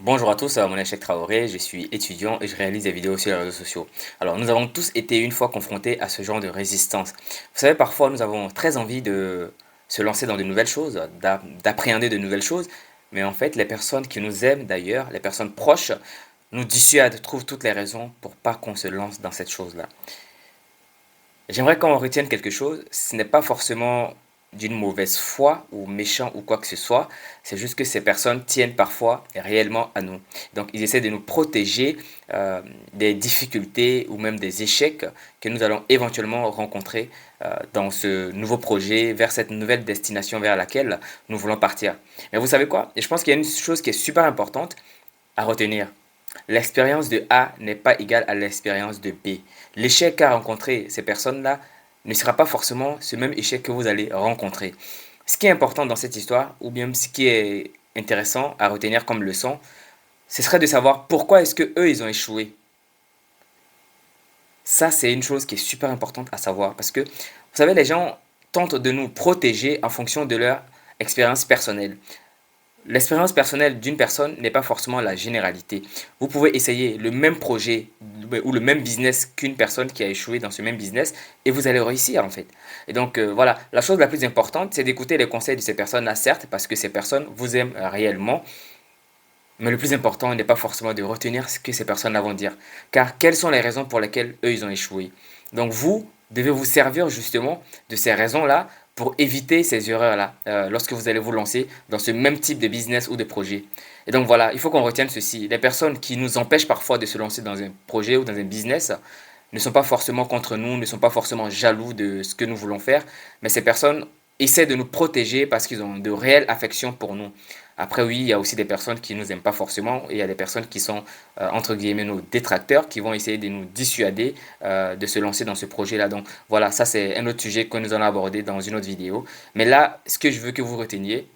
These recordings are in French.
Bonjour à tous, mon nom est Cheikh Traoré, je suis étudiant et je réalise des vidéos sur les réseaux sociaux. Alors nous avons tous été une fois confrontés à ce genre de résistance. Vous savez, parfois nous avons très envie de se lancer dans de nouvelles choses, d'appréhender de nouvelles choses, mais en fait les personnes qui nous aiment d'ailleurs, les personnes proches, nous dissuadent, trouvent toutes les raisons pour pas qu'on se lance dans cette chose-là. J'aimerais qu'on retienne quelque chose, ce n'est pas forcément d'une mauvaise foi ou méchant ou quoi que ce soit, c'est juste que ces personnes tiennent parfois réellement à nous. Donc ils essaient de nous protéger des difficultés ou même des échecs que nous allons éventuellement rencontrer dans ce nouveau projet, vers cette nouvelle destination vers laquelle nous voulons partir. Mais vous savez quoi? Et je pense qu'il y a une chose qui est super importante à retenir. L'expérience de A n'est pas égale à l'expérience de B. L'échec qu'a rencontré ces personnes-là ne sera pas forcément ce même échec que vous allez rencontrer. Ce qui est important dans cette histoire, ou bien ce qui est intéressant à retenir comme leçon, ce serait de savoir pourquoi est-ce que eux ils ont échoué. Ça, c'est une chose qui est super importante à savoir parce que, vous savez, les gens tentent de nous protéger en fonction de leur expérience personnelle. L'expérience personnelle d'une personne n'est pas forcément la généralité. Vous pouvez essayer le même projet ou le même business qu'une personne qui a échoué dans ce même business et vous allez réussir en fait. Et donc voilà, la chose la plus importante, c'est d'écouter les conseils de ces personnes-là, certes, parce que ces personnes vous aiment réellement, mais le plus important n'est pas forcément de retenir ce que ces personnes-là vont dire. Car quelles sont les raisons pour lesquelles eux, ils ont échoué. Donc vous devez vous servir justement de ces raisons-là pour éviter ces erreurs-là lorsque vous allez vous lancer dans ce même type de business ou de projet. Et donc voilà, il faut qu'on retienne ceci. Les personnes qui nous empêchent parfois de se lancer dans un projet ou dans un business ne sont pas forcément contre nous, ne sont pas forcément jaloux de ce que nous voulons faire, mais ces personnes essaient de nous protéger parce qu'ils ont de réelles affections pour nous. Après, oui, il y a aussi des personnes qui nous aiment pas forcément et il y a des personnes qui sont, entre guillemets, nos détracteurs, qui vont essayer de nous dissuader de se lancer dans ce projet-là. Donc voilà, ça c'est un autre sujet que nous allons aborder dans une autre vidéo. Mais là, ce que je veux que vous reteniez,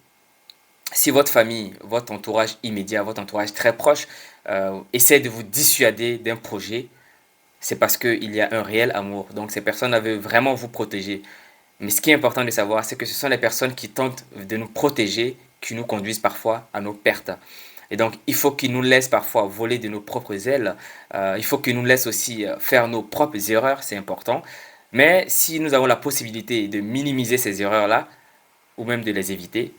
si votre famille, votre entourage immédiat, votre entourage très proche essaie de vous dissuader d'un projet, c'est parce qu'il y a un réel amour. Donc ces personnes veulent vraiment vous protéger. Mais ce qui est important de savoir, c'est que ce sont les personnes qui tentent de nous protéger qui nous conduisent parfois à nos pertes. Et donc, il faut qu'ils nous laissent parfois voler de nos propres ailes. Il faut qu'ils nous laissent aussi faire nos propres erreurs, c'est important. Mais si nous avons la possibilité de minimiser ces erreurs-là, ou même de les éviter,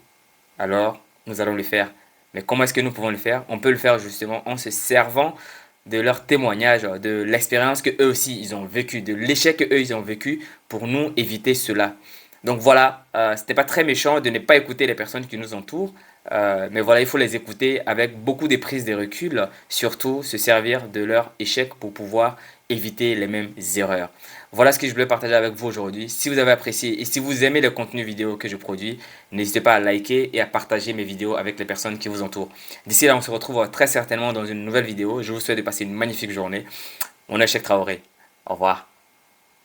alors nous allons le faire. Mais comment est-ce que nous pouvons le faire? On peut le faire justement en se servant de leur témoignage, de l'expérience que eux aussi ils ont vécu, de l'échec que eux ils ont vécu pour nous éviter cela. Donc voilà, c'était pas très méchant de ne pas écouter les personnes qui nous entourent, mais voilà, il faut les écouter avec beaucoup de prise de recul, surtout se servir de leur échec pour pouvoir éviter les mêmes erreurs. Voilà ce que je voulais partager avec vous aujourd'hui. Si vous avez apprécié et si vous aimez le contenu vidéo que je produis, n'hésitez pas à liker et à partager mes vidéos avec les personnes qui vous entourent. D'ici là, on se retrouve très certainement dans une nouvelle vidéo. Je vous souhaite de passer une magnifique journée. Mon est Cheikh Traoré. Au revoir.